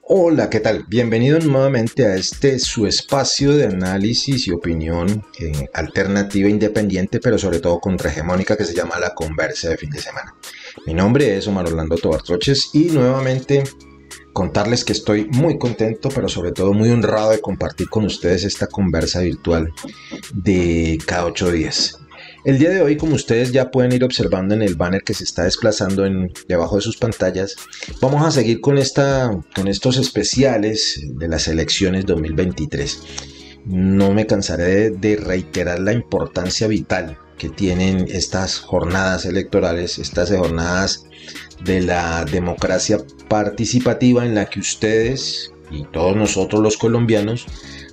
Hola, ¿qué tal? Bienvenido nuevamente a este su espacio de análisis y opinión alternativa, independiente, pero sobre todo contrahegemónica, que se llama La Conversa de Fin de Semana. Mi nombre es Omar Orlando Tobar Troches y nuevamente contarles que estoy muy contento, pero sobre todo muy honrado de compartir con ustedes esta conversa virtual de cada 8 días. El día de hoy, como ustedes ya pueden ir observando en el banner que se está desplazando debajo de sus pantallas, vamos a seguir con estos especiales de las elecciones 2023. No me cansaré de reiterar la importancia vital que tienen estas jornadas electorales, estas jornadas de la democracia participativa en la que ustedes y todos nosotros los colombianos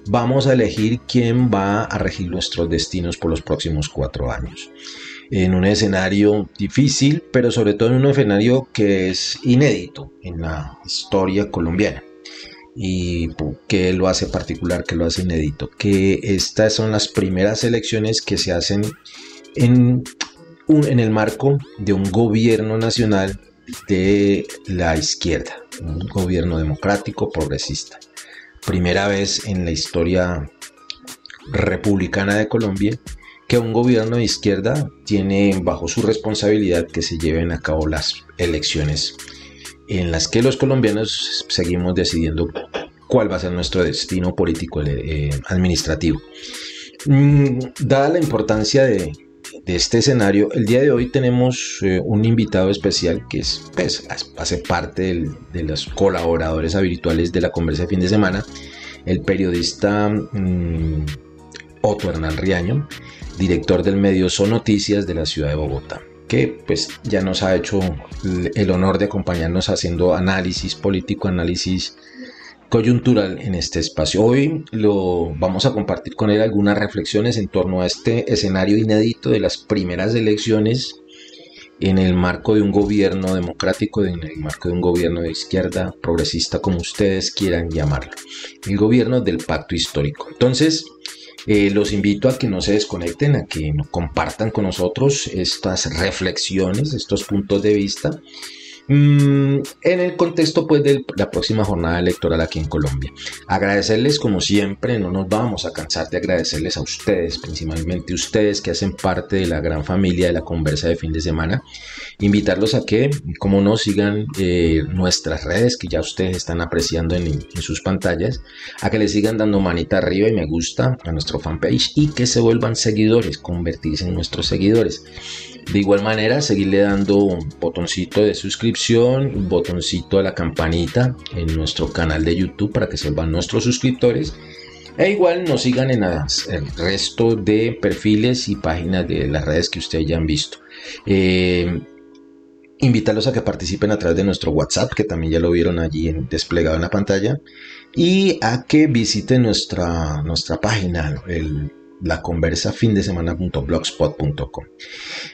vamos a elegir quién va a regir nuestros destinos por los próximos 4 años. En un escenario difícil, pero sobre todo en un escenario que es inédito en la historia colombiana. ¿Y qué lo hace particular, qué lo hace inédito? Que estas son las primeras elecciones que se hacen en, en el marco de un gobierno nacional de la izquierda, un gobierno democrático progresista. Primera vez en la historia republicana de Colombia que un gobierno de izquierda tiene bajo su responsabilidad que se lleven a cabo las elecciones en las que los colombianos seguimos decidiendo cuál va a ser nuestro destino político administrativo. Dada la importancia de este escenario, el día de hoy tenemos un invitado especial que hace parte de los colaboradores habituales de la conversa de fin de semana, el periodista Otto Hernán Riaño, director del medio Son Noticias de la ciudad de Bogotá, que pues ya nos ha hecho el honor de acompañarnos haciendo análisis político, análisis coyuntural en este espacio. Hoy lo vamos a compartir con él algunas reflexiones en torno a este escenario inédito de las primeras elecciones en el marco de un gobierno democrático, en el marco de un gobierno de izquierda, progresista, como ustedes quieran llamarlo, el gobierno del pacto histórico. Entonces, los invito a que no se desconecten, a que compartan con nosotros estas reflexiones, estos puntos de vista, en el contexto pues de la próxima jornada electoral aquí en Colombia. Agradecerles como siempre, no nos vamos a cansar de agradecerles a ustedes, principalmente ustedes que hacen parte de la gran familia de la conversa de fin de semana. Invitarlos a que, como no, sigan nuestras redes que ya ustedes están apreciando en sus pantallas, a que le sigan dando manita arriba y me gusta a nuestro fanpage y que se vuelvan seguidores, convertirse en nuestros seguidores. De igual manera, seguirle dando un botoncito de suscripción, un botoncito a la campanita en nuestro canal de YouTube para que se vuelvan nuestros suscriptores. E igual nos sigan en el resto de perfiles y páginas de las redes que ustedes ya han visto. Invitarlos a que participen a través de nuestro WhatsApp, que también ya lo vieron allí desplegado en la pantalla, y a que visiten nuestra página, laconversafindsemana.blogspot.com.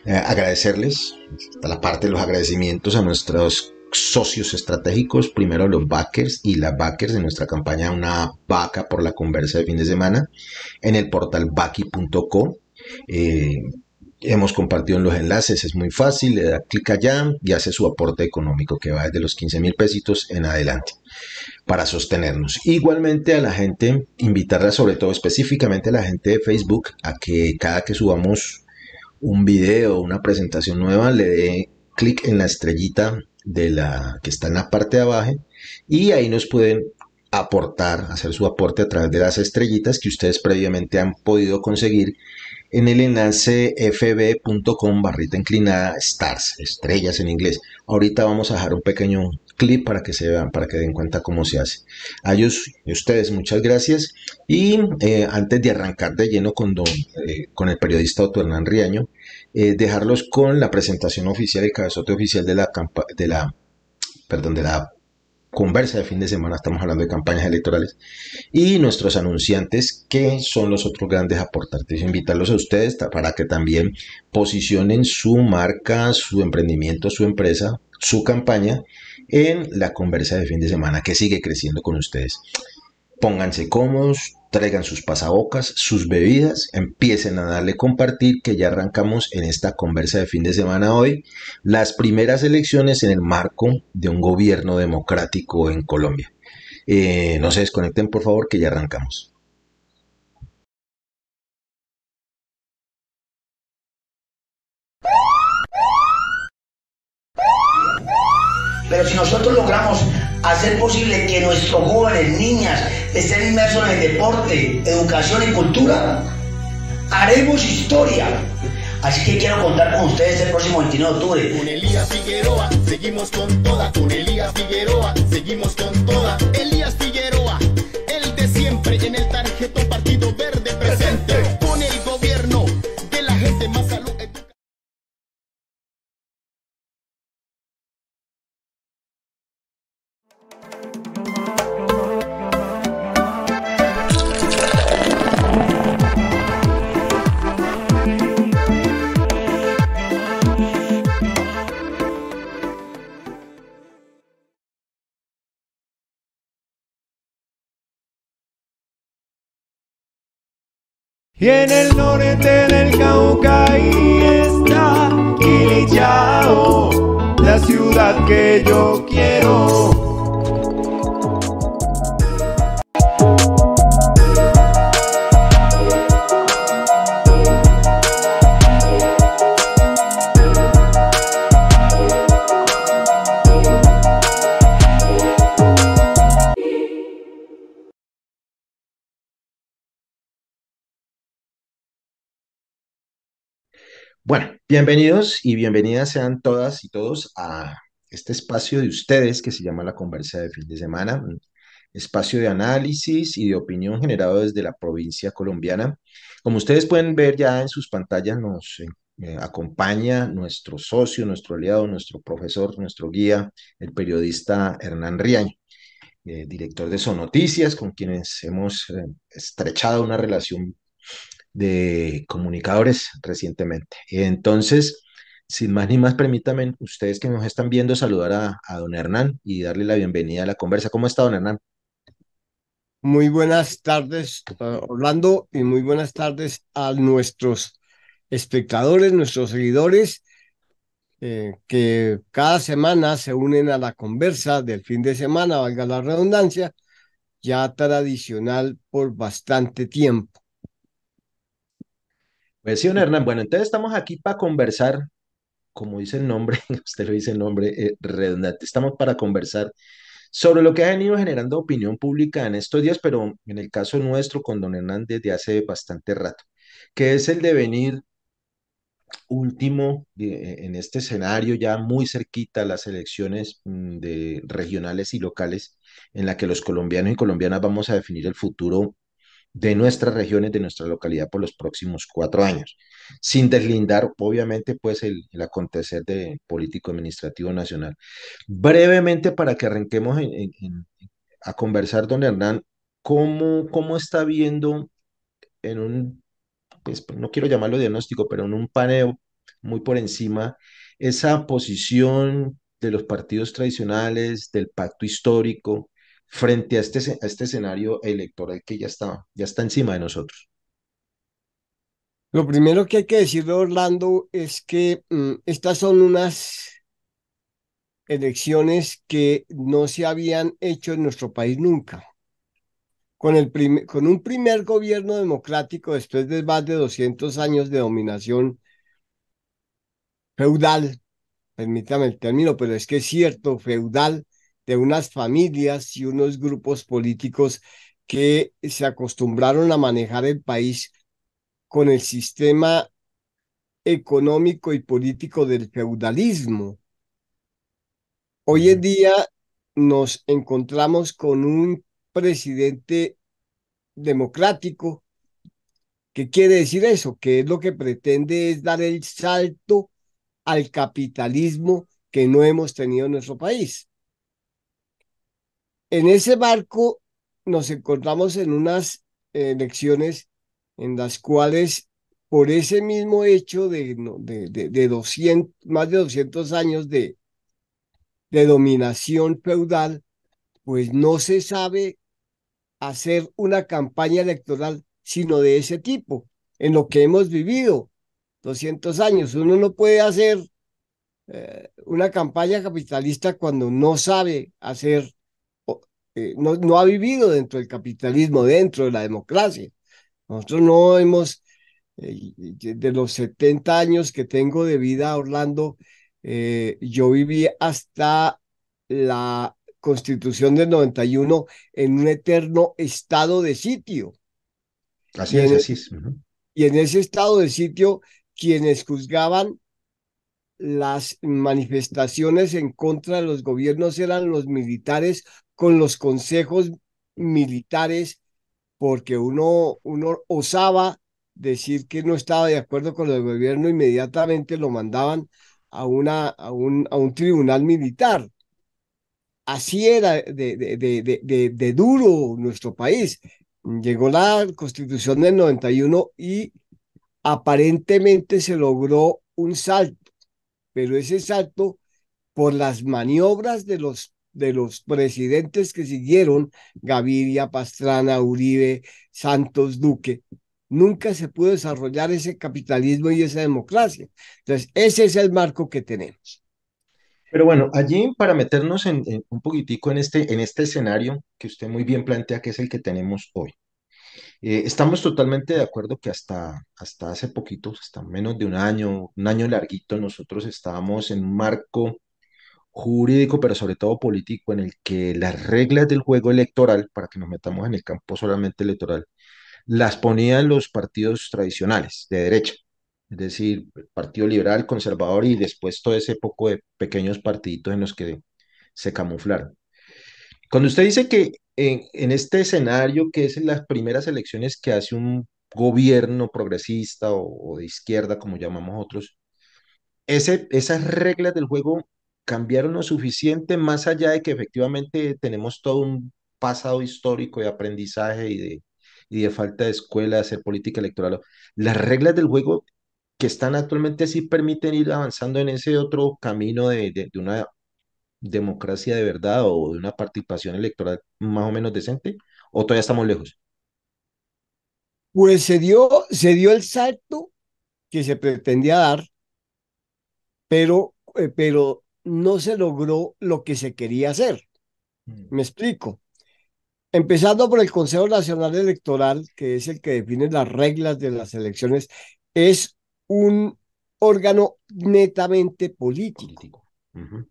Agradecerles, hasta la parte de los agradecimientos a nuestros socios estratégicos, primero los backers y las backers de nuestra campaña Una Vaca por la Conversa de Fin de Semana en el portal baki.co. Hemos compartido en los enlaces, es muy fácil, le da clic allá y hace su aporte económico que va desde los 15,000 pesitos en adelante para sostenernos. Igualmente a la gente, invitarla sobre todo específicamente a la gente de Facebook a que cada que subamos un video, una presentación nueva, le dé clic en la estrellita que está en la parte de abajo y ahí nos pueden aportar, hacer su aporte a través de las estrellitas que ustedes previamente han podido conseguir en el enlace fb.com/inclinada stars, estrellas en inglés. Ahorita vamos a dejar un pequeño clip para que se vean, para que den cuenta cómo se hace. A ellos y a ustedes muchas gracias. Y antes de arrancar de lleno con el periodista Otto Hernán Riaño, dejarlos con la presentación oficial, el cabezote oficial de la conversa de fin de semana. Estamos hablando de campañas electorales y nuestros anunciantes, que son los otros grandes aportantes. Invitarlos a ustedes para que también posicionen su marca, su emprendimiento, su empresa, su campaña en la conversa de fin de semana, que sigue creciendo con ustedes. Pónganse cómodos, traigan sus pasabocas, sus bebidas, empiecen a darle compartir, que ya arrancamos en esta conversa de fin de semana hoy, las primeras elecciones en el marco de un gobierno democrático en Colombia. No se desconecten, por favor, que ya arrancamos. Pero si nosotros logramos hacer posible que nuestros jóvenes, niñas, estén inmersos en el deporte, educación y cultura, haremos historia. Así que quiero contar con ustedes el próximo 29 de octubre. Con Elías Figueroa, seguimos con toda. Con Elías Figueroa, seguimos con toda. Elías Figueroa, el de siempre en el tarjetón Partido Verde presente. Con el gobierno de la gente, más salud. Y en el norte del Cauca ahí está Quilichao, la ciudad que yo quiero. Bueno, bienvenidos y bienvenidas sean todas y todos a este espacio de ustedes que se llama La Conversa de Fin de Semana, un espacio de análisis y de opinión generado desde la provincia colombiana. Como ustedes pueden ver ya en sus pantallas, nos acompaña nuestro socio, nuestro aliado, nuestro profesor, nuestro guía, el periodista Hernán Riaño, director de Sonoticias, con quienes hemos estrechado una relación de comunicadores recientemente. Entonces, sin más ni más, permítanme ustedes que nos están viendo saludar a don Hernán y darle la bienvenida a la conversa. ¿Cómo está, don Hernán? Muy buenas tardes, Orlando, y muy buenas tardes a nuestros espectadores, nuestros seguidores, que cada semana se unen a la conversa del fin de semana, valga la redundancia, ya tradicional por bastante tiempo. Pues sí, don Hernán. Bueno, entonces estamos aquí para conversar, como dice el nombre, usted lo dice el nombre redundante, estamos para conversar sobre lo que ha venido generando opinión pública en estos días, pero en el caso nuestro con don Hernán desde hace bastante rato, que es el devenir último en este escenario ya muy cerquita a las elecciones de regionales y locales en la que los colombianos y colombianas vamos a definir el futuro de nuestras regiones, de nuestra localidad por los próximos 4 años, sin deslindar obviamente pues el acontecer de político administrativo nacional. Brevemente para que arranquemos a conversar, don Hernán, ¿cómo está viendo en un, pues no quiero llamarlo diagnóstico, pero en un paneo muy por encima, esa posición de los partidos tradicionales, del pacto histórico, frente a este escenario electoral que ya está encima de nosotros? Lo primero que hay que decirle, Orlando, es que estas son unas elecciones que no se habían hecho en nuestro país nunca. Con un primer gobierno democrático después de más de 200 años de dominación feudal, permítame el término, pero es que es cierto, feudal, de unas familias y unos grupos políticos que se acostumbraron a manejar el país con el sistema económico y político del feudalismo. Hoy en Ujú, día nos encontramos con un presidente democrático. ¿Qué quiere decir eso? Que es lo que pretende es dar el salto al capitalismo que no hemos tenido en nuestro país. En ese marco nos encontramos en unas elecciones en las cuales, por ese mismo hecho de 200, más de 200 años de dominación feudal, pues no se sabe hacer una campaña electoral sino de ese tipo, en lo que hemos vivido 200 años. Uno no puede hacer una campaña capitalista cuando no sabe hacer no ha vivido dentro del capitalismo, dentro de la democracia. Nosotros no hemos, de los 70 años que tengo de vida, Orlando, yo viví hasta la Constitución del 91 en un eterno estado de sitio. Así Y es, en, así es. Ujú. y en ese estado de sitio, quienes juzgaban las manifestaciones en contra de los gobiernos eran los militares con los consejos militares, porque uno osaba decir que no estaba de acuerdo con el gobierno, inmediatamente lo mandaban a un tribunal militar. Así era de duro nuestro país. Llegó la Constitución del 91 y aparentemente se logró un salto, pero ese salto por las maniobras de los presidentes que siguieron, Gaviria, Pastrana, Uribe, Santos, Duque, nunca se pudo desarrollar ese capitalismo y esa democracia. Entonces, ese es el marco que tenemos. Pero bueno, allí para meternos un poquitico en este escenario que usted muy bien plantea, que es el que tenemos hoy. Estamos totalmente de acuerdo que hasta hace poquito, hasta menos de un año larguito, nosotros estábamos en un marco jurídico, pero sobre todo político, en el que las reglas del juego electoral, para que nos metamos en el campo solamente electoral, las ponían los partidos tradicionales de derecha, es decir, el Partido Liberal, Conservador y después todo ese poco de pequeños partiditos en los que se camuflaron. Cuando usted dice que en este escenario, que es en las primeras elecciones que hace un gobierno progresista o de izquierda, como llamamos otros, esas reglas del juego cambiaron lo suficiente más allá de que efectivamente tenemos todo un pasado histórico de aprendizaje y de falta de escuela de hacer política electoral. Las reglas del juego que están actualmente sí permiten ir avanzando en ese otro camino de una democracia de verdad o de una participación electoral más o menos decente, o todavía estamos lejos. Pues se dio el salto que se pretendía dar, pero no se logró lo que se quería hacer. Mm. Me explico. Empezando por el Consejo Nacional Electoral, que es el que define las reglas de las elecciones, es un órgano netamente político. Político. Ujú.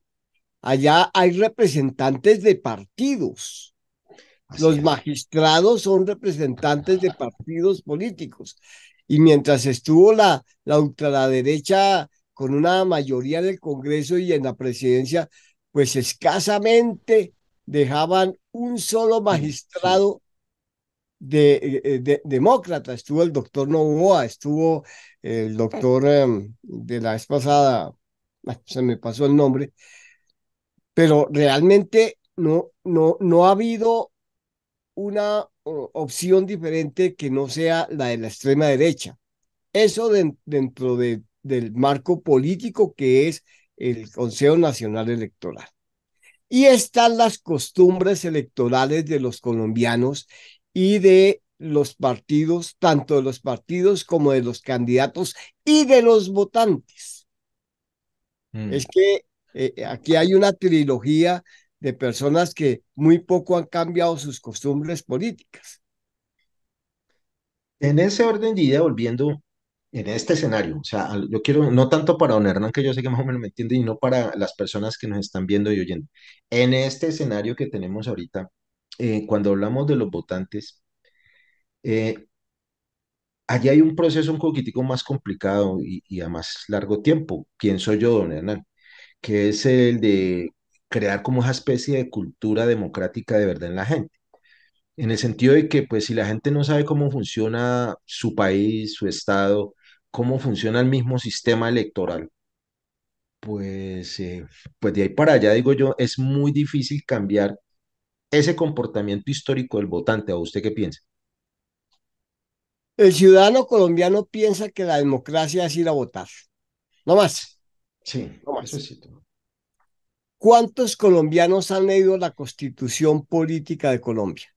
Allá hay representantes de partidos. Así Los es. magistrados son representantes de partidos políticos. Y mientras estuvo la ultraderecha con una mayoría en el Congreso y en la presidencia, pues escasamente dejaban un solo Sí. magistrado de demócrata. Estuvo el doctor Novoa, estuvo el doctor de la vez pasada, se me pasó el nombre, pero realmente no ha habido una opción diferente que no sea la de la extrema derecha. Eso dentro del marco político que es el Consejo Nacional Electoral. Y están las costumbres electorales de los colombianos y de los partidos, tanto de los partidos como de los candidatos y de los votantes. Es Mm. que aquí hay una trilogía de personas que muy poco han cambiado sus costumbres políticas. En ese orden de idea, volviendo en este escenario, o sea, yo quiero, no tanto para don Hernán, que yo sé que más o menos me entiende, y no para las personas que nos están viendo y oyendo. En este escenario que tenemos ahorita, cuando hablamos de los votantes, eh, allí hay un proceso un poquitico más complicado y a más largo tiempo, pienso yo, don Hernán, que es el de crear como esa especie de cultura democrática de verdad en la gente. En el sentido de que, pues, si la gente no sabe cómo funciona su país, su estado, cómo funciona el mismo sistema electoral, pues, pues de ahí para allá, digo yo, es muy difícil cambiar ese comportamiento histórico del votante. ¿A usted qué piensa? El ciudadano colombiano piensa que la democracia es ir a votar. No más, Sí, no eso más. sí. ¿Cuántos colombianos han leído la Constitución Política de Colombia?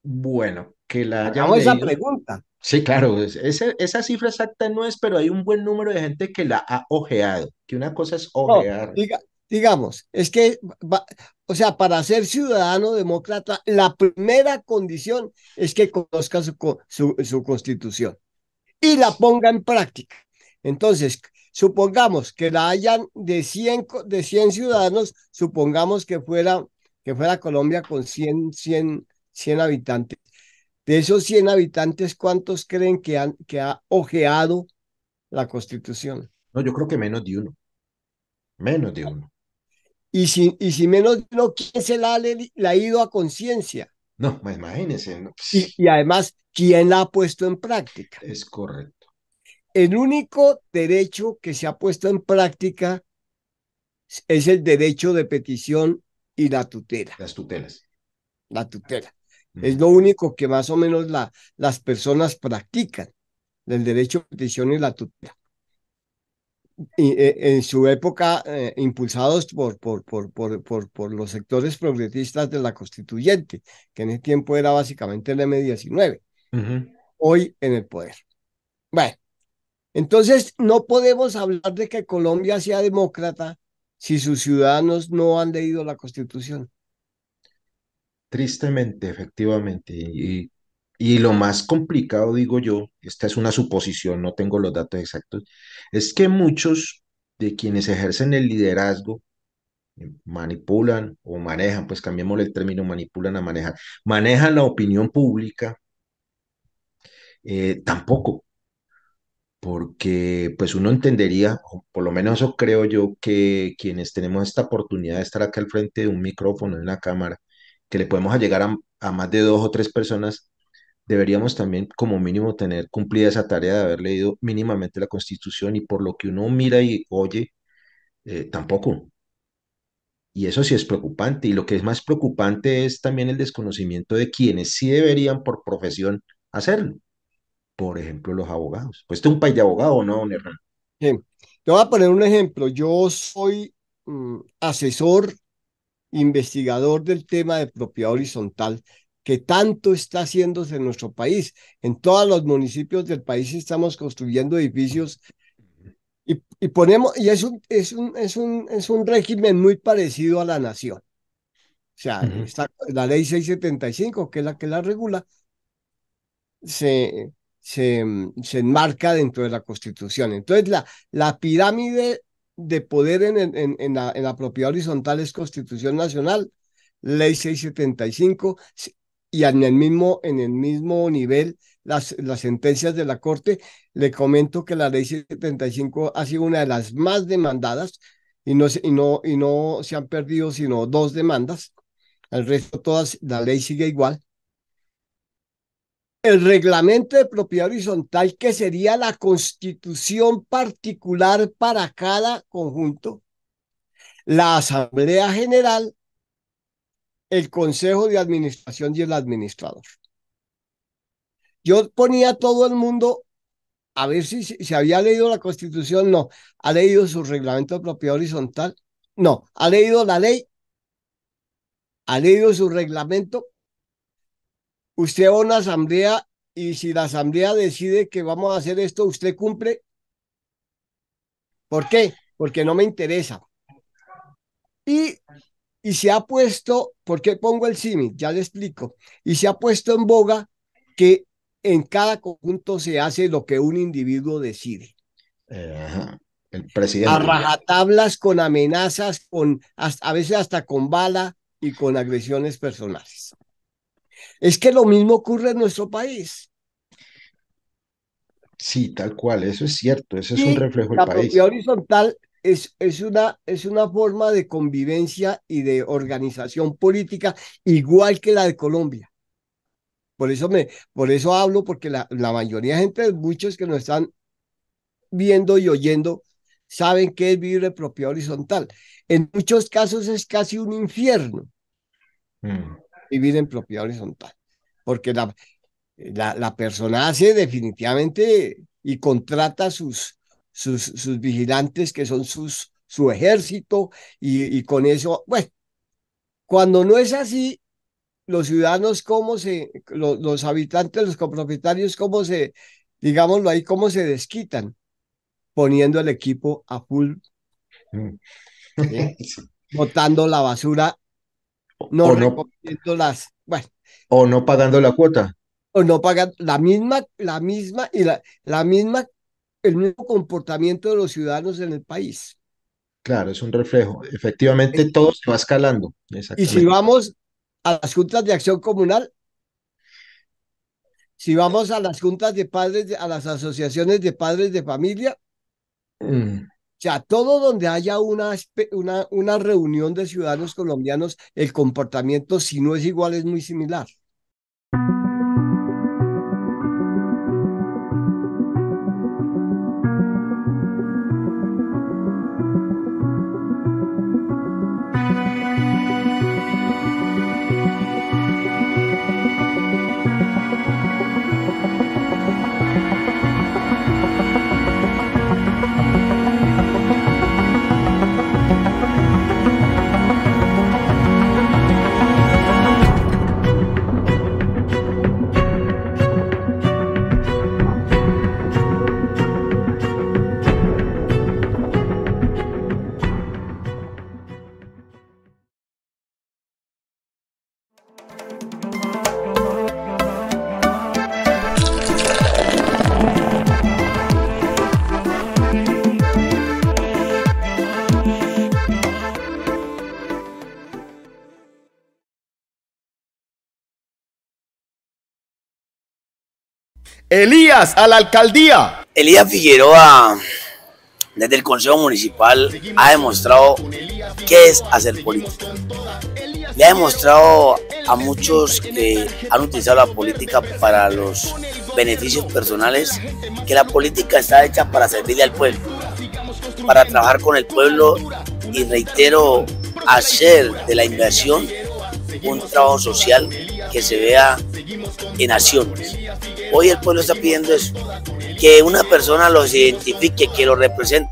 Bueno, que la hayan Hagamos esa leído. pregunta. Sí, claro, esa cifra exacta no es, pero hay un buen número de gente que la ha ojeado, que una cosa es No, ojear. digamos, es que, o sea, para ser ciudadano demócrata, la primera condición es que conozca su constitución y la ponga en práctica. Entonces, supongamos que la hayan de 100 ciudadanos, supongamos que fuera Colombia con 100 habitantes. De esos 100 habitantes, ¿cuántos creen que ha ojeado la Constitución? No, yo creo que menos de uno, menos de uno. Y si menos de uno, ¿quién se la ha ido a conciencia? No, pues imagínense, ¿no? Y además, ¿quién la ha puesto en práctica? Es correcto. El único derecho que se ha puesto en práctica es el derecho de petición y la tutela. Las tutelas. La tutela. Es Ujú. lo único que más o menos las personas practican, el derecho de petición y la tutela. Y, en su época, impulsados por los sectores progresistas de la constituyente, que en ese tiempo era básicamente el M-19, Ujú. hoy en el poder. Bueno, entonces no podemos hablar de que Colombia sea demócrata si sus ciudadanos no han leído la Constitución. Tristemente, efectivamente. Y lo más complicado, digo yo, esta es una suposición, no tengo los datos exactos, es que muchos de quienes ejercen el liderazgo manipulan o manejan, pues cambiémosle el término, manipulan a manejar, manejan la opinión pública, tampoco, porque pues uno entendería, o por lo menos eso creo yo, que quienes tenemos esta oportunidad de estar acá al frente de un micrófono, de una cámara, que le podemos llegar a más de dos o tres personas, deberíamos también como mínimo tener cumplida esa tarea de haber leído mínimamente la Constitución y por lo que uno mira y oye, tampoco. Y eso sí es preocupante. Y lo que es más preocupante es también el desconocimiento de quienes sí deberían por profesión hacerlo. Por ejemplo, los abogados. Pues este es un país de abogados, ¿no, don Hernán? Sí. Te voy a poner un ejemplo. Yo soy asesor, investigador del tema de propiedad horizontal, que tanto está haciéndose en nuestro país. En todos los municipios del país estamos construyendo edificios y ponemos, y es un régimen muy parecido a la nación. O sea, Ujú. está la ley 675, que es la que la regula, se enmarca dentro de la Constitución. Entonces, la pirámide de poder en la propiedad horizontal es Constitución Nacional, Ley 675, y en el mismo nivel las sentencias de la Corte. Le comento que la Ley 675 ha sido una de las más demandadas y no se han perdido sino dos demandas. El resto, todas, la ley sigue igual. El reglamento de propiedad horizontal, que sería la constitución particular para cada conjunto, la Asamblea General, el Consejo de Administración y el administrador. Yo ponía a todo el mundo a ver si se había leído la Constitución. No. ¿Ha leído su reglamento de propiedad horizontal? No. ¿Ha leído la ley? ¿Ha leído su reglamento? Usted va a una asamblea y si la asamblea decide que vamos a hacer esto, ¿usted cumple? ¿Por qué? Porque no me interesa. Y, y se ha puesto, ¿por qué pongo el símil? Ya le explico. Y se ha puesto en boga que en cada conjunto se hace lo que un individuo decide. Ajá. El A presidente. rajatablas, con amenazas, a veces hasta con bala y con agresiones personales. Es que lo mismo ocurre en nuestro país. Sí, tal cual, eso es cierto, eso es un Y reflejo del la propiedad país. horizontal es una forma de convivencia y de organización política igual que la de Colombia. Por eso hablo, porque la mayoría de gente, muchos que nos están viendo y oyendo, saben qué es vivir en propiedad horizontal. En muchos casos es casi un infierno Mm. vivir en propiedad horizontal, porque la persona hace definitivamente y contrata sus vigilantes, que son su ejército, y con eso, bueno, cuando no es así, los ciudadanos, los habitantes, los copropietarios, digámoslo ahí, cómo se desquitan, poniendo el equipo a full. Mm. ¿sí? Sí. Botando la basura, no O no, recogiendo bueno, o no pagando la cuota. o no pagan la misma, el mismo comportamiento de los ciudadanos en el país. Claro, es un reflejo. Efectivamente, Es- todo se va escalando. Y si Exactamente. vamos a las juntas de acción comunal, si vamos a las juntas de padres, a las asociaciones de padres de familia, Mm. o sea, todo donde haya una reunión de ciudadanos colombianos, el comportamiento, si no es igual, es muy similar. Elías a la alcaldía. Elías Figueroa, desde el Consejo Municipal, ha demostrado qué es hacer política. Le ha demostrado a muchos que han utilizado la política para los beneficios personales que la política está hecha para servirle al pueblo, para trabajar con el pueblo y, reitero, hacer de la inversión un trabajo social que se vea en acciones. Hoy el pueblo está pidiendo eso, que una persona los identifique, que los represente,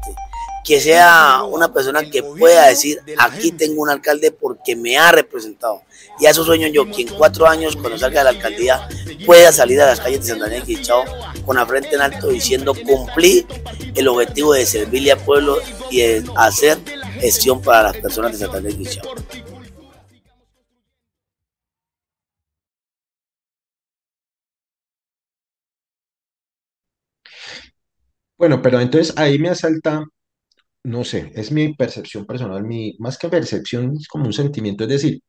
que sea una persona que pueda decir, aquí tengo un alcalde porque me ha representado. Y a eso sueño yo, que en 4 años, cuando salga de la alcaldía, pueda salir a las calles de Santander y Quilichao con la frente en alto diciendo, cumplí el objetivo de servirle al pueblo y de hacer gestión para las personas de Santander y Quilichao. Bueno, pero entonces ahí me asalta, no sé, es mi percepción personal, más que percepción, es como un sentimiento, es decir,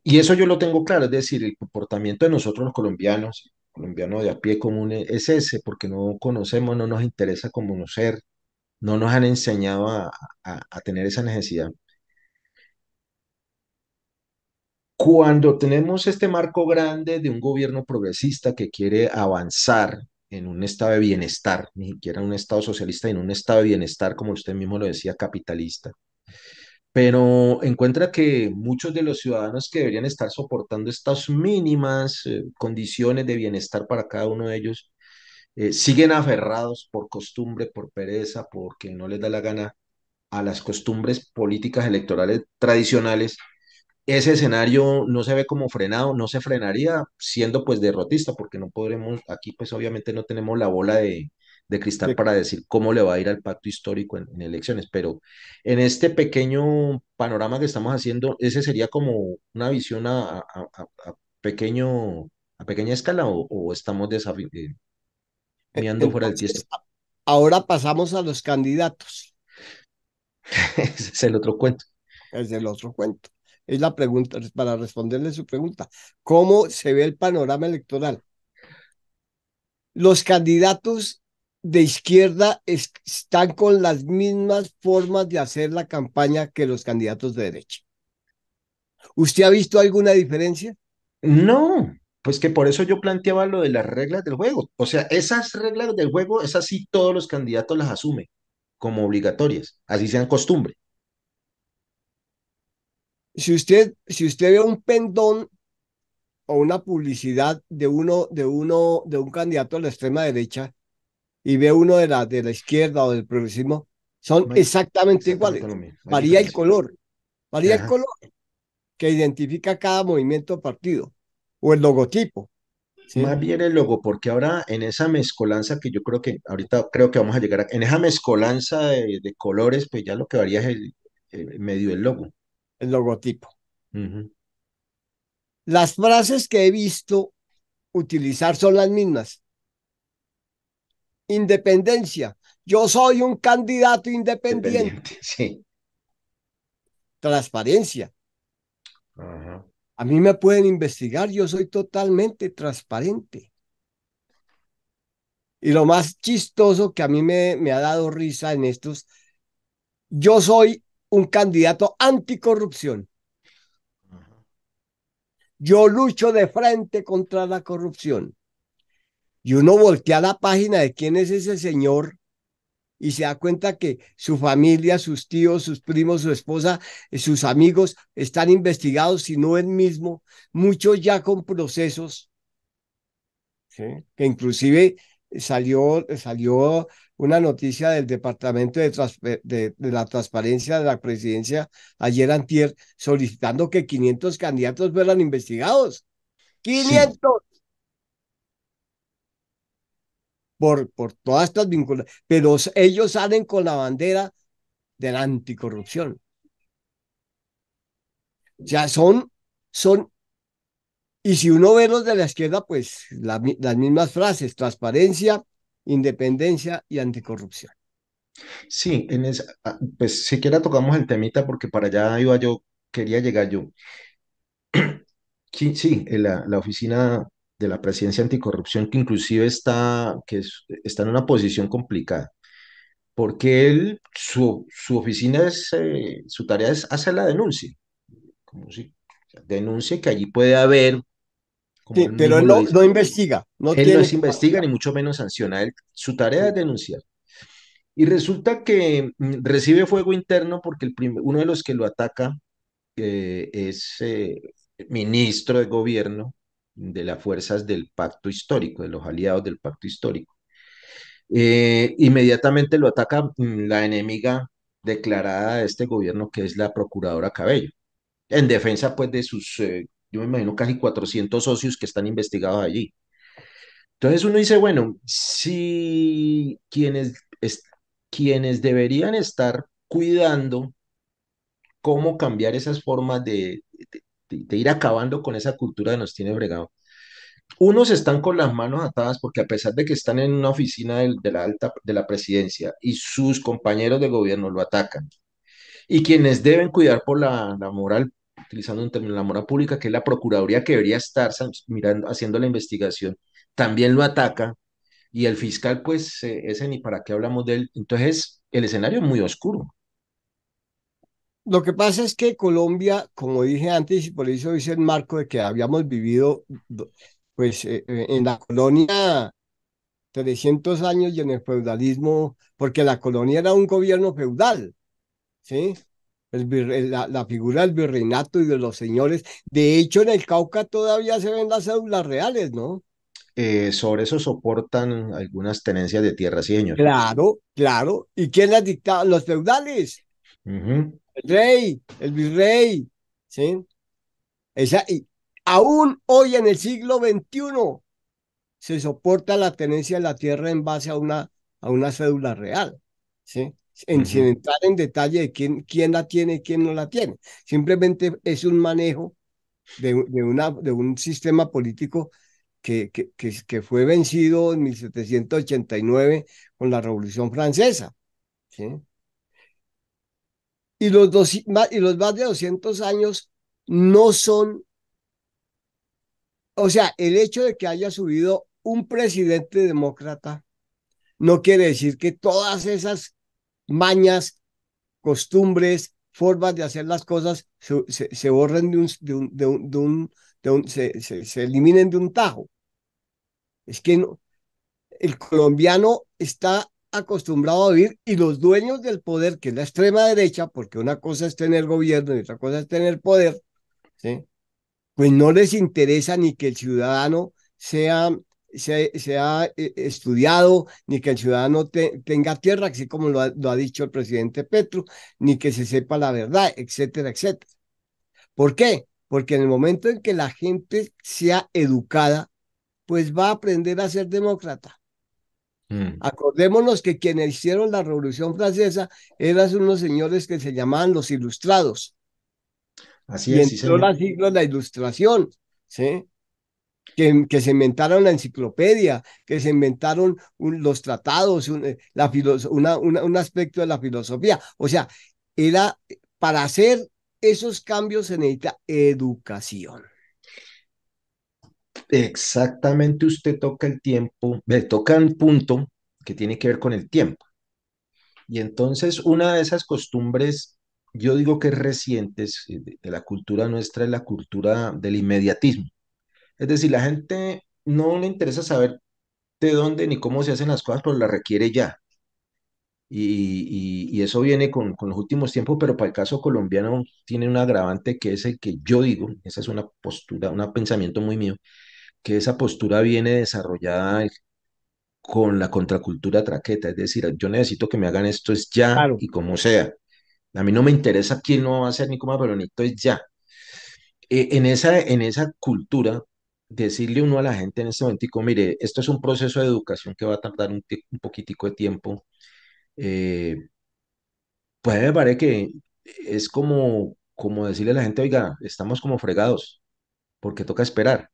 y eso yo lo tengo claro, es decir, el comportamiento de nosotros los colombianos, colombianos de a pie común, es ese, porque no conocemos, no nos interesa conocer, no nos han enseñado a tener esa necesidad. Cuando tenemos este marco grande de un gobierno progresista que quiere avanzar en un estado de bienestar, ni siquiera un estado socialista, en un estado de bienestar, como usted mismo lo decía, capitalista, pero encuentra que muchos de los ciudadanos que deberían estar soportando estas mínimas condiciones de bienestar para cada uno de ellos, siguen aferrados por costumbre, por pereza, porque no les da la gana a las costumbres políticas electorales tradicionales. Ese escenario no se ve como frenado, no se frenaría siendo pues derrotista, porque no podremos, aquí pues obviamente no tenemos la bola de cristal De- para decir cómo le va a ir al pacto histórico en elecciones, pero en este pequeño panorama que estamos haciendo, ese sería como una visión pequeño, a pequeña escala o estamos mirando fuera del tiesto. Entonces, ahora pasamos a los candidatos. Ese es el otro cuento. Es el otro cuento. Es la pregunta, para responderle su pregunta. ¿Cómo se ve el panorama electoral? Los candidatos de izquierda están con las mismas formas de hacer la campaña que los candidatos de derecha. ¿Usted ha visto alguna diferencia? No, pues que por eso yo planteaba lo de las reglas del juego. O sea, esas reglas del juego, esas sí todos los candidatos las asumen como obligatorias, así sean costumbre. Si usted ve un pendón o una publicidad de un candidato a la extrema derecha y ve uno de la izquierda o del progresismo, son No hay exactamente exactamente iguales. lo mismo, hay Varía el diferencia. color, varía el Ajá. color que identifica cada movimiento o partido o el logotipo, ¿sí? Más bien el logo, porque ahora en esa mezcolanza que yo creo que ahorita creo que vamos a llegar en esa mezcolanza de colores, pues ya lo que varía es medio el logo. el logotipo. Ujú. Las frases que he visto utilizar son las mismas. Independencia. Yo soy un candidato independiente. Dependiente, sí. Transparencia. Ajá. A mí me pueden investigar, yo soy totalmente transparente. Y lo más chistoso que a mí me ha dado risa en estos, yo soy un candidato anticorrupción. Ajá. Yo lucho de frente contra la corrupción. Y uno voltea la página de quién es ese señor y se da cuenta que su familia, sus tíos, sus primos, su esposa, sus amigos están investigados, si no él mismo, muchos ya con procesos, ¿sí? Que inclusive salió una noticia del Departamento de la Transparencia de la Presidencia ayer antier solicitando que 500 candidatos fueran investigados. Sí, 500 por todas estas vinculaciones, pero ellos salen con la bandera de la anticorrupción. O sea, son, y si uno ve los de la izquierda, pues las mismas frases, transparencia, independencia y anticorrupción. sí, pues siquiera tocamos el temita porque para allá iba yo, quería llegar yo. Sí, sí, la oficina de la Presidencia Anticorrupción que inclusive está en una posición complicada, porque su oficina su tarea es hacer la denuncia, como si denuncie que allí puede haber, como Sí, él pero mismo él lo dice, no investiga, no él no tiene es investiga capacidad. ni mucho menos sanciona, su tarea es Sí. denunciar. Y resulta que recibe fuego interno porque uno de los que lo ataca es ministro de gobierno de las fuerzas del pacto histórico, de los aliados del pacto histórico. Inmediatamente lo ataca la enemiga declarada de este gobierno, que es la procuradora Cabello, en defensa pues de yo me imagino, casi 400 socios que están investigados allí. Entonces uno dice, bueno, si quienes deberían estar cuidando cómo cambiar esas formas de ir acabando con esa cultura que nos tiene fregado. Unos están con las manos atadas porque a pesar de que están en una oficina de la presidencia y sus compañeros de gobierno lo atacan, y quienes deben cuidar por la moral, utilizando un término, la moral pública, que es la Procuraduría que debería estar mirando, haciendo la investigación, también lo ataca, y el fiscal, pues, ese ni para qué hablamos de él. Entonces, el escenario es muy oscuro. Lo que pasa es que Colombia, como dije antes, y por eso hice el marco de que habíamos vivido, pues, en la colonia 300 años y en el feudalismo, porque la colonia era un gobierno feudal, ¿sí? La figura del virreinato y de los señores. De hecho, en el Cauca todavía se ven las cédulas reales, ¿no? Sobre eso soportan algunas tenencias de tierra, sí, señor. Claro, claro. ¿Y quién las dictaba? Los feudales, Ujú. el rey, el virrey, ¿sí? Y aún hoy en el siglo XXI se soporta la tenencia de la tierra en base a una cédula real, ¿sí? Sin Ujú. entrar en detalle de quién la tiene y quién no la tiene. Simplemente es un manejo de un sistema político que fue vencido en 1789 con la Revolución Francesa, ¿sí? Y los más de 200 años no son, o sea, el hecho de que haya subido un presidente demócrata no quiere decir que todas esas mañas, costumbres, formas de hacer las cosas se borren se eliminen de un tajo. Es que no, el colombiano está acostumbrado a vivir y los dueños del poder, que es la extrema derecha, porque una cosa es tener gobierno y otra cosa es tener poder, ¿sí? Pues no les interesa ni que el ciudadano sea estudiado, ni que el ciudadano tenga tierra, así como lo ha dicho el presidente Petro, ni que se sepa la verdad, etcétera, etcétera. ¿Por qué? Porque en el momento en que la gente sea educada, pues va a aprender a ser demócrata. Mm. Acordémonos que quienes hicieron la Revolución Francesa eran unos señores que se llamaban los ilustrados, Así y es, sí, entró señor. la siglo de la ilustración, ¿sí? Que se inventaron la enciclopedia, que se inventaron los tratados, un aspecto de la filosofía. O sea, era para hacer esos cambios se necesita educación. Exactamente, usted toca el tiempo, toca un punto que tiene que ver con el tiempo. Y entonces una de esas costumbres, yo digo que es recientes de la cultura nuestra, es la cultura del inmediatismo. Es decir, la gente no le interesa saber de dónde ni cómo se hacen las cosas, pero la requiere ya. Y eso viene con los últimos tiempos, pero para el caso colombiano tiene un agravante que es el que yo digo, esa es una postura, un pensamiento muy mío, que esa postura viene desarrollada con la contracultura traqueta, es decir, yo necesito que me hagan esto es ya Claro. y como sea. A mí no me interesa quién no va a hacer ni cómo, pero necesito es ya. En esa cultura, decirle uno a la gente en este momento, mire, esto es un proceso de educación que va a tardar un poquitico de tiempo, eh, pues me parece que es como decirle a la gente, oiga, estamos como fregados, porque toca esperar.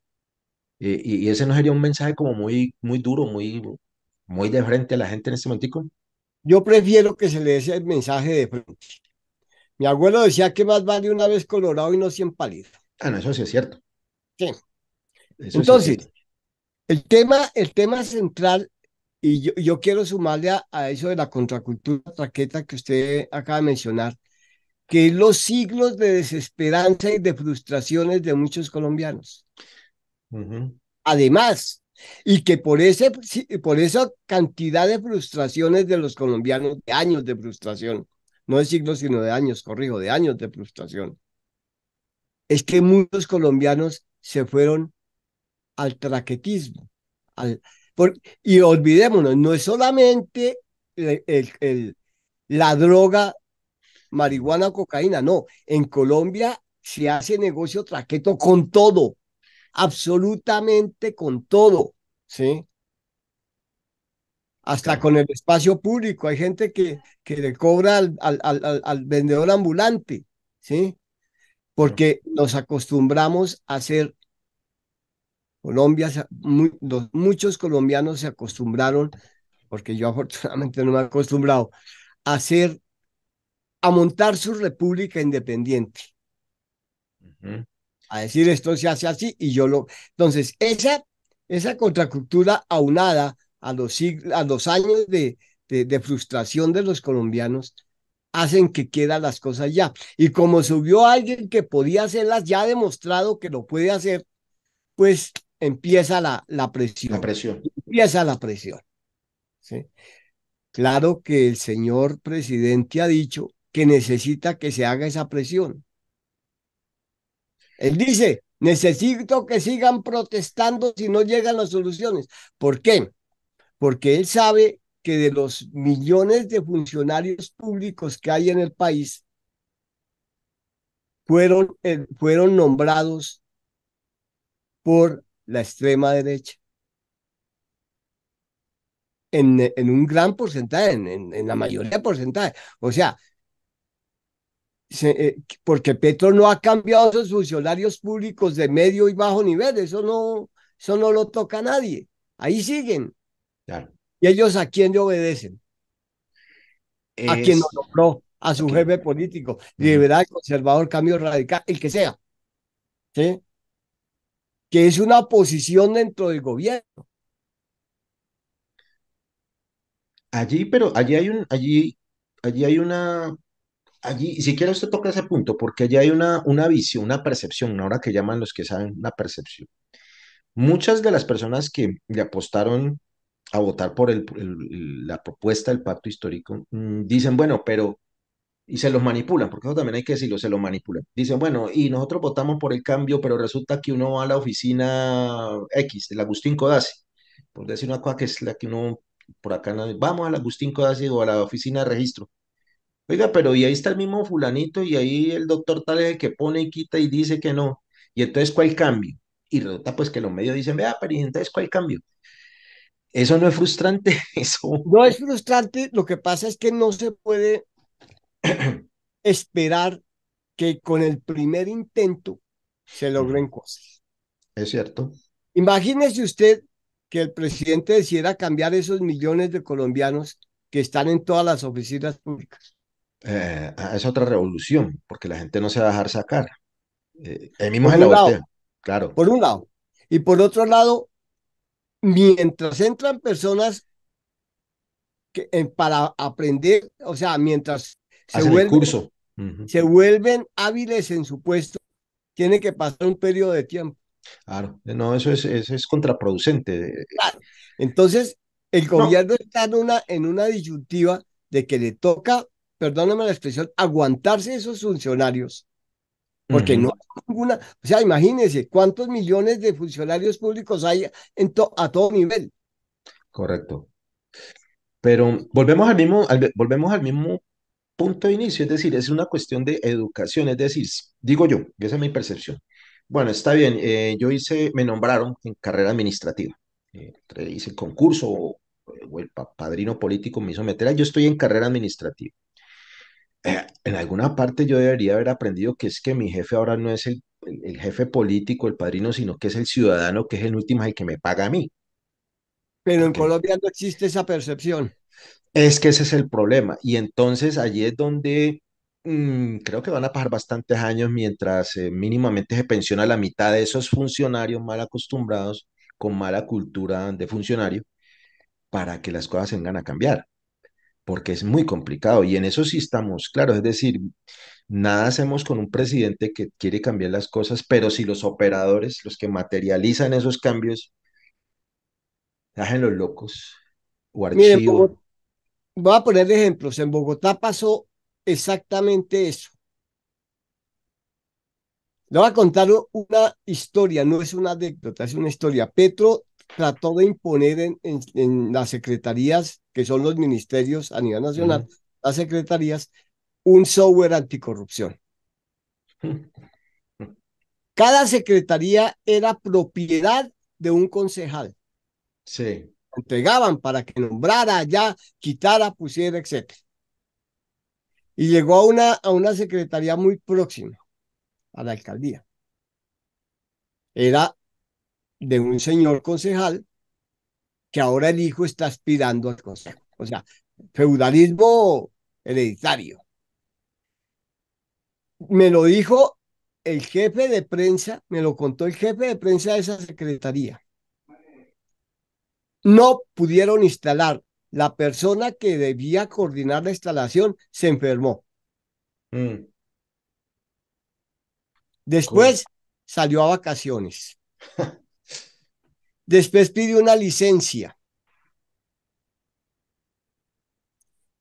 Y ese no sería un mensaje como muy, muy duro, muy de frente a la gente en este momentico. Yo prefiero que se le dé ese mensaje de frente. Mi abuelo decía que más vale una vez colorado y no 100 pálido. Ah, no, eso sí es cierto. Sí. Eso sí es cierto. Entonces, el tema central, y yo quiero sumarle a eso de la contracultura traqueta que usted acaba de mencionar, que es los siglos de desesperanza y de frustraciones de muchos colombianos. Ujú. Además, y que por esa cantidad de frustraciones de los colombianos, de años de frustración, no de siglos, sino de años, corrijo, de años de frustración, es que muchos colombianos se fueron al traquetismo. Al, y olvidémonos, no es solamente la droga, marihuana o cocaína, no. En Colombia se hace negocio traqueto con todo, absolutamente con todo, ¿sí? Hasta Claro. con el espacio público. Hay gente que le cobra al vendedor ambulante, ¿sí? Mm. Porque nos acostumbramos a hacer, muchos colombianos se acostumbraron, porque yo afortunadamente no me he acostumbrado, a hacer, a montar su república independiente, Ujú. a decir esto se hace así y yo lo... Entonces, esa contracultura aunada a los años de frustración de los colombianos hacen que quieran las cosas ya. Y como subió alguien que podía hacerlas, ya ha demostrado que lo puede hacer, pues empieza la La presión, presión. empieza la presión, ¿sí? Claro que el señor presidente ha dicho que necesita que se haga esa presión. Él dice, necesito que sigan protestando si no llegan las soluciones. ¿Por qué? Porque él sabe que de los millones de funcionarios públicos que hay en el país, fueron nombrados por la extrema derecha en un gran porcentaje, en la mayoría de porcentaje. O sea, porque Petro no ha cambiado a esos funcionarios públicos de medio y bajo nivel, eso no lo toca a nadie. Ahí siguen. Claro. ¿Y ellos a quién le obedecen? A quien lo Es nombró, a su aquí. jefe político, Ujú. liberal, conservador, cambio radical, el que sea, ¿sí? Que es una posición dentro del gobierno. Allí, pero allí hay una, allí, si quiere usted toca ese punto, porque allí hay una visión, una percepción, ahora que llaman los que saben, una percepción. Muchas de las personas que le apostaron a votar por la propuesta del pacto histórico, dicen, bueno, pero, y se los manipulan, porque eso también hay que decirlo, se los manipulan. Dicen, bueno, y nosotros votamos por el cambio, pero resulta que uno va a la oficina X, del Agustín Codazzi, por decir una cosa que es la que uno, por acá, vamos al Agustín Codazzi o a la oficina de registro. Oiga, pero y ahí está el mismo fulanito y ahí el doctor tal es el que pone y quita y dice que no. Y entonces, ¿cuál cambio? Y resulta pues que los medios dicen, vea, pero ¿y entonces cuál cambio? Eso no es frustrante, eso. No es frustrante, lo que pasa es que no se puede esperar que con el primer intento se Ujú. logren cosas. Es cierto. Imagínese usted que el presidente decidiera cambiar esos millones de colombianos que están en todas las oficinas públicas. Es otra revolución, porque la gente no se va a dejar sacar. Él mismo Por se la un lado, voltea, claro. por un lado. Y por otro lado, mientras entran personas para aprender, o sea, mientras se Hacen el vuelven, curso. Ujú. se vuelven hábiles en su puesto, tiene que pasar un periodo de tiempo. Claro, no, eso es contraproducente. Claro. Entonces, el No. gobierno está en una disyuntiva de que le toca, perdóname la expresión, aguantarse esos funcionarios, porque no Ujú. hay ninguna, o sea, imagínense cuántos millones de funcionarios públicos hay a todo nivel. Correcto. Pero volvemos al mismo punto de inicio, es decir, es una cuestión de educación, es decir, digo yo, y esa es mi percepción. Bueno, está bien, me nombraron en carrera administrativa, hice el concurso o el padrino político me hizo meter, yo estoy en carrera administrativa. En alguna parte yo debería haber aprendido que es que mi jefe ahora no es el jefe político, el padrino, sino que es el ciudadano, que es el último el que me paga a mí. Pero en Porque Colombia no existe esa percepción. es que ese es el problema. Y entonces allí es donde creo que van a pasar bastantes años mientras mínimamente se pensiona la mitad de esos funcionarios mal acostumbrados, con mala cultura de funcionario, para que las cosas vengan a cambiar, porque es muy complicado. Y en eso sí estamos claros. Es decir, nada hacemos con un presidente que quiere cambiar las cosas, pero si los operadores, los que materializan esos cambios, se hacen los locos o Miren, archivo. voy a poner ejemplos. En Bogotá pasó exactamente eso. Le voy a contar una historia, no es una anécdota, es una historia. Petro trató de imponer en las secretarías, que son los ministerios a nivel nacional, Ujú. las secretarías, un software anticorrupción. Cada secretaría era propiedad de un concejal. Sí, Entregaban para que nombrara, ya quitara, pusiera, etcétera. Y llegó a una secretaría muy próxima a la alcaldía. Era de un señor concejal que ahora el hijo está aspirando al consejo. O sea, feudalismo hereditario. Me lo dijo el jefe de prensa, me lo contó el jefe de prensa de esa secretaría. No pudieron instalar. La persona que debía coordinar la instalación se enfermó. mm, cool. Después salió a vacaciones. Después pidió una licencia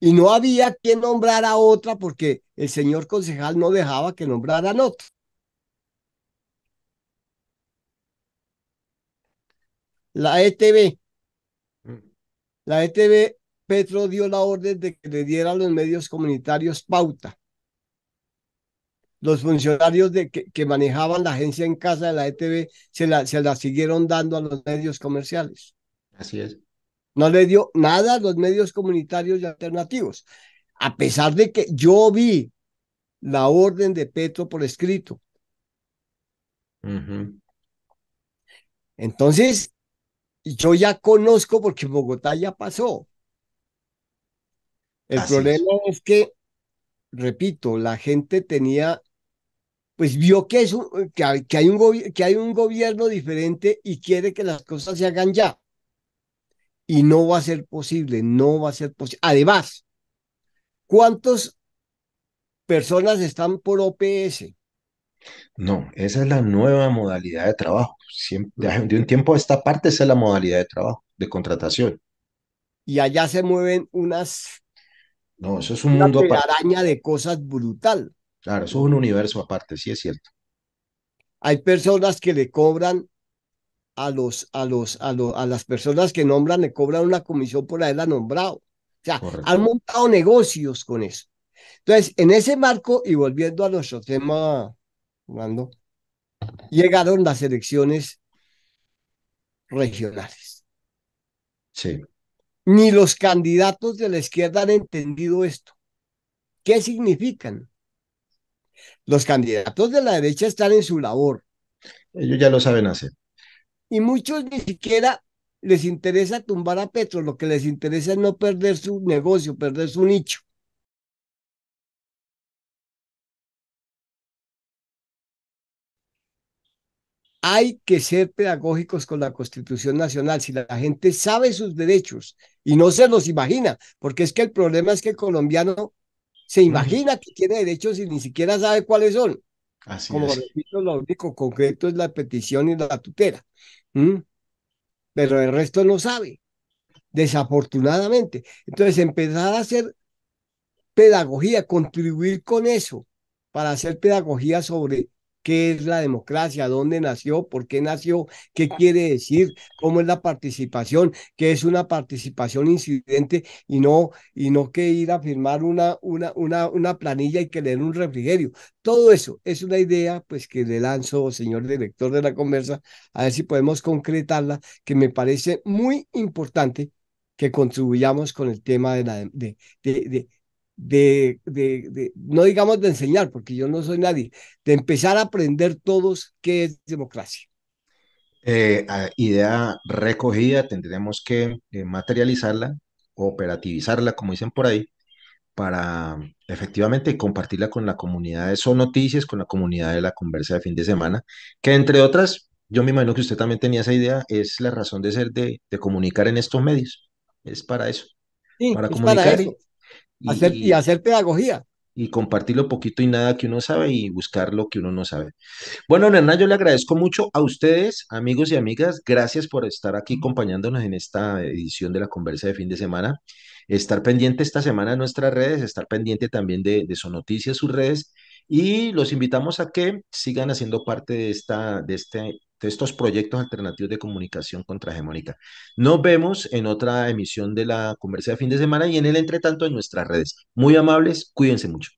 y no había quien nombrar a otra porque el señor concejal no dejaba que nombraran otra. La ETB, Mm. la ETB, Petro dio la orden de que le diera a los medios comunitarios pauta. Los funcionarios que manejaban la agencia en casa de la ETB se la siguieron dando a los medios comerciales. Así es. No le dio nada a los medios comunitarios y alternativos, a pesar de que yo vi la orden de Petro por escrito. Ujú. Entonces, yo ya conozco porque en Bogotá ya pasó. El Así problema es. es que, repito, la gente tenía, pues vio que, que hay un gobierno diferente y quiere que las cosas se hagan ya. Y no va a ser posible, no va a ser posible. Además, ¿cuántas personas están por OPS? No, esa es la nueva modalidad de trabajo. De un tiempo a esta parte, esa es la modalidad de trabajo, de contratación. Y allá se mueven No, eso es un una mundo aparte. telaraña de cosas brutal. Claro, eso es un universo aparte, sí es cierto. Hay personas que le cobran a las personas que nombran, le cobran una comisión por haberla nombrado. O sea, han Correcto. montado negocios con eso. Entonces, en ese marco, y volviendo a nuestro tema, Fernando, llegaron las elecciones regionales. Sí. Ni los candidatos de la izquierda han entendido esto. ¿Qué significan? Los candidatos de la derecha están en su labor Ellos ya lo saben hacer. y muchos ni siquiera les interesa tumbar a Petro, lo que les interesa es no perder su negocio, perder su nicho. Hay que ser pedagógicos con la Constitución Nacional. Si la gente sabe sus derechos y no se los imagina, porque es que el problema es que el colombiano se Ujú. imagina que tiene derechos y ni siquiera sabe cuáles son. Así Como es. repito, lo único concreto es la petición y la tutela. ¿Mm? Pero el resto no sabe, desafortunadamente. Entonces, empezar a hacer pedagogía, contribuir con eso, para hacer pedagogía sobre qué es la democracia, dónde nació, por qué nació, qué quiere decir, cómo es la participación, qué es una participación incidente y no que ir a firmar una planilla y que leer un refrigerio. Todo eso es una idea pues que le lanzo, señor director de la conversa, a ver si podemos concretarla, que me parece muy importante que contribuyamos con el tema de, no digamos de enseñar, porque yo no soy nadie, de empezar a aprender todos qué es democracia. Idea recogida, tendremos que materializarla, operativizarla, como dicen por ahí, para efectivamente compartirla con la comunidad de Son Noticias, con la comunidad de la conversa de fin de semana, que entre otras, yo me imagino que usted también tenía esa idea, es la razón de ser de comunicar en estos medios. Es para eso, Sí, para es para comunicar eso, y, hacer pedagogía. y compartir lo poquito y nada que uno sabe y buscar lo que uno no sabe. Bueno, Hernán, yo le agradezco mucho a ustedes, amigos y amigas. Gracias por estar aquí acompañándonos en esta edición de la conversa de fin de semana. Estar pendiente esta semana de nuestras redes, estar pendiente también de Son Noticias, sus redes. Y los invitamos a que sigan haciendo parte de estos proyectos alternativos de comunicación contrahegemónica. Nos vemos en otra emisión de la conversa de fin de semana y en el entretanto en nuestras redes. Muy amables, cuídense mucho.